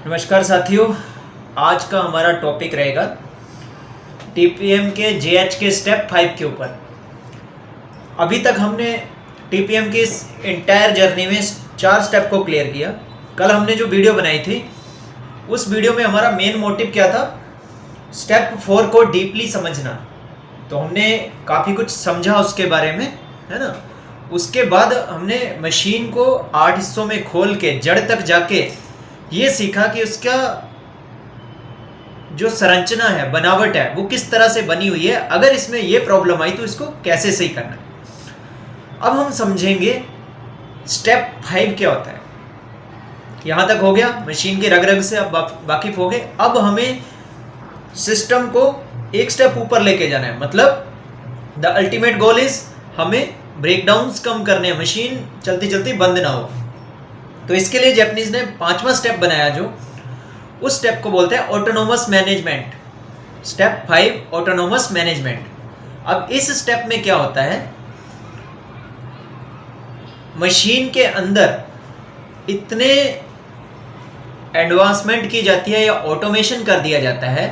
नमस्कार साथियों, आज का हमारा टॉपिक रहेगा टीपीएम के जेएच के स्टेप 5 के ऊपर। अभी तक हमने टीपीएम की इस इंटायर जर्नी में 4 स्टेप को क्लियर किया। कल हमने जो वीडियो बनाई थी उस वीडियो में हमारा मेन मोटिव क्या था, स्टेप 4 को डीपली समझना। तो हमने काफ़ी कुछ समझा उसके बारे में, है ना। उसके बाद हमने मशीन को 8 हिस्सों में खोल के जड़ तक जाके ये सीखा कि उसका जो संरचना है, बनावट है, वो किस तरह से बनी हुई है। अगर इसमें ये प्रॉब्लम आई तो इसको कैसे सही करना है। अब हम समझेंगे स्टेप 5 क्या होता है। यहाँ तक हो गया, मशीन के रग रग से अब वाकिफ हो गए। अब हमें सिस्टम को एक स्टेप ऊपर लेके जाना है। मतलब द अल्टीमेट गोल इज हमें ब्रेकडाउन्स कम करने हैं, मशीन चलती चलती बंद ना हो। तो इसके लिए जैपनीज ने 5वां स्टेप बनाया, जो उस स्टेप को बोलते हैं autonomous management. Step 5 autonomous management. अब इस स्टेप में क्या होता है, मशीन के अंदर इतने एडवांसमेंट की जाती है या ऑटोमेशन कर दिया जाता है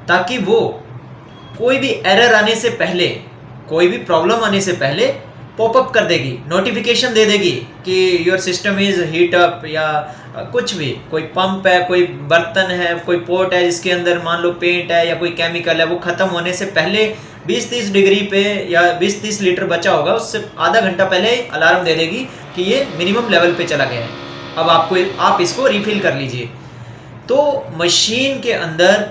ताकि वो कोई भी एरर आने से पहले, कोई भी प्रॉब्लम आने से पहले पॉपअप कर देगी, नोटिफिकेशन दे देगी कि your system is heat up, या कुछ भी, कोई पंप है, कोई बर्तन है, कोई पोर्ट है जिसके अंदर मान लो पेंट है या कोई केमिकल है, वो ख़त्म होने से पहले 20-30 डिग्री पे या 20-30 लीटर बचा होगा, उससे आधा घंटा पहले अलार्म दे देगी कि ये मिनिमम लेवल पे चला गया है, अब आप इसको रिफिल कर लीजिए। तो मशीन के अंदर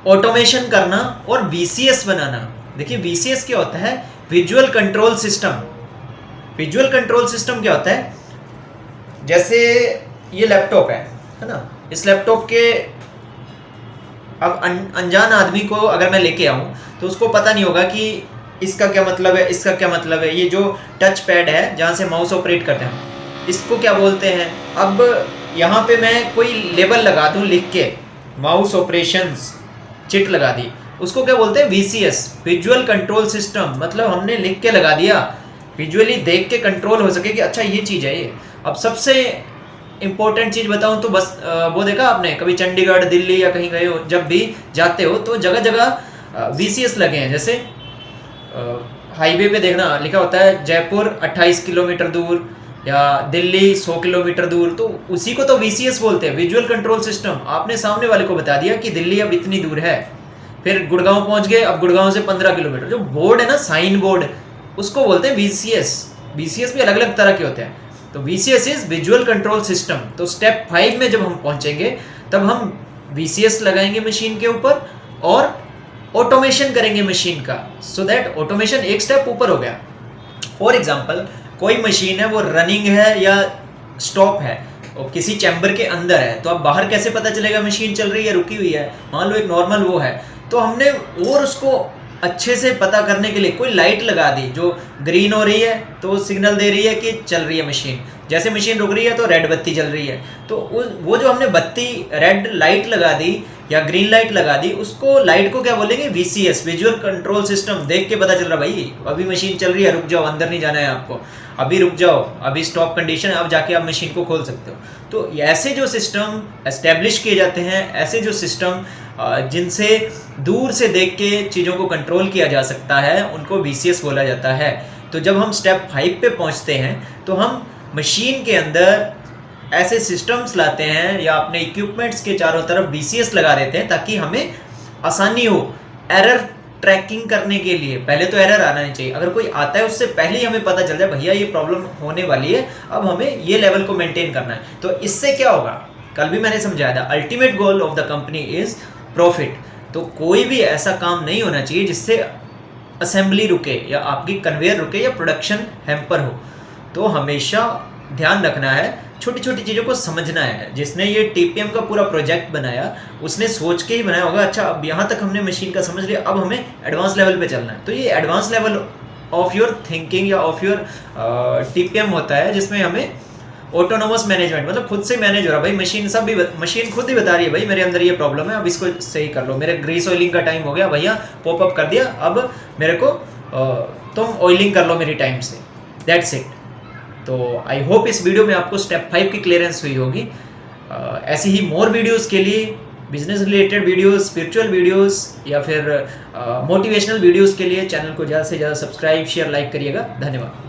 ऑटोमेशन करना और वीसीएस बनाना। देखिए वीसीएस क्या होता है, visual control system. Visual control system क्या होता है, जैसे ये लैपटॉप है ना। इस लैपटॉप के अब अनजान आदमी को अगर मैं लेके आऊँ तो उसको पता नहीं होगा कि इसका क्या मतलब है, इसका क्या मतलब है। ये जो टच पैड है जहाँ से माउस ऑपरेट करते हैं, इसको क्या बोलते हैं। अब यहाँ पे मैं कोई लेबल लगा दूँ लिख के, माउस ऑपरेशंस चिट लगा दी, उसको क्या बोलते हैं, वीसीएस, विजुअल कंट्रोल सिस्टम। मतलब हमने लिख के लगा दिया, विजुअली देख के कंट्रोल हो सके कि अच्छा ये चीज़ है ये। अब सबसे इम्पोर्टेंट चीज़ बताऊं तो बस वो देखा आपने कभी चंडीगढ़, दिल्ली या कहीं गए हो, जब भी जाते हो तो जगह जगह वीसीएस लगे हैं। जैसे हाईवे पे देखना लिखा होता है जयपुर 28 किलोमीटर दूर या दिल्ली 100 किलोमीटर दूर, तो उसी को तो वीसीएस बोलते हैं, विजुअल कंट्रोल सिस्टम। आपने सामने वाले को बता दिया कि दिल्ली अब इतनी दूर है, फिर गुड़गांव पहुंच गए, अब गुड़गांव से 15 किलोमीटर। जो बोर्ड है ना, साइन बोर्ड, उसको बोलते हैं वीसीएस। वीसीएस भी अलग अलग तरह के होते हैं। तो VCS is visual control system. तो स्टेप 5 में जब हम पहुंचेंगे तब हम वीसीएस लगाएंगे मशीन के ऊपर और ऑटोमेशन करेंगे मशीन का, सो दैट ऑटोमेशन एक स्टेप ऊपर हो गया। फॉर एग्जाम्पल, कोई मशीन है वो रनिंग है या स्टॉप है और किसी चैम्बर के अंदर है, तो अब बाहर कैसे पता चलेगा मशीन चल रही है, रुकी हुई है। मान लो एक नॉर्मल वो है, तो हमने और उसको अच्छे से पता करने के लिए कोई लाइट लगा दी, जो ग्रीन हो रही है तो सिग्नल दे रही है कि चल रही है मशीन, जैसे मशीन रुक रही है तो रेड बत्ती जल रही है। तो वो जो हमने बत्ती रेड लाइट लगा दी या ग्रीन लाइट लगा दी, उसको लाइट को क्या बोलेंगे, वीसीएस, विजुअल कंट्रोल सिस्टम। देख के पता चल रहा भाई अभी मशीन चल रही है, रुक जाओ, अंदर नहीं जाना है आपको, अभी रुक जाओ, अभी स्टॉप कंडीशन है, अब जाके आप मशीन को खोल सकते हो। तो ऐसे जो सिस्टम एस्टेब्लिश किए जाते हैं, ऐसे जो सिस्टम जिनसे दूर से देख के चीज़ों को कंट्रोल किया जा सकता है, उनको वीसीएस बोला जाता है। तो जब हम स्टेप 5 पे पहुंचते हैं तो हम मशीन के अंदर ऐसे सिस्टम्स लाते हैं या अपने इक्विपमेंट्स के चारों तरफ वीसीएस लगा देते हैं ताकि हमें आसानी हो एरर ट्रैकिंग करने के लिए। पहले तो एरर आना नहीं चाहिए, अगर कोई आता है उससे पहले ही हमें पता चल जाए भैया ये प्रॉब्लम होने वाली है, अब हमें ये लेवल को मेंटेन करना है। तो इससे क्या होगा, कल भी मैंने समझाया था, ultimate goal of the company is profit. तो कोई भी ऐसा काम नहीं होना चाहिए जिससे असेंबली रुके या आपकी कन्वेयर रुके या प्रोडक्शन हैम्पर हो। तो हमेशा ध्यान रखना है, छोटी छोटी चीज़ों को समझना है। जिसने ये टीपीएम का पूरा प्रोजेक्ट बनाया उसने सोच के ही बनाया होगा, अच्छा अब यहाँ तक हमने मशीन का समझ लिया, अब हमें एडवांस लेवल पे चलना है। तो ये advance level of your thinking या ऑफ योर टीपीएम होता है, जिसमें हमें ऑटोनोमस मैनेजमेंट, मतलब खुद से मैनेज हो रहा भाई। मशीन सब भी मशीन खुद ही बता रही है भाई मेरे अंदर ये प्रॉब्लम है, अब इसको सही कर लो, मेरे ग्रीस ऑयलिंग का टाइम हो गया भैया, पॉपअप कर दिया, अब मेरे को तुम ऑयलिंग कर लो मेरी टाइम से, दैट्स इट। तो आई होप इस वीडियो में आपको स्टेप 5 की क्लियरेंस हुई होगी। ऐसी ही मोर वीडियोस के लिए, business related videos, spiritual videos या फिर मोटिवेशनल वीडियोस के लिए चैनल को ज़्यादा से ज़्यादा सब्सक्राइब, शेयर, लाइक करिएगा। धन्यवाद।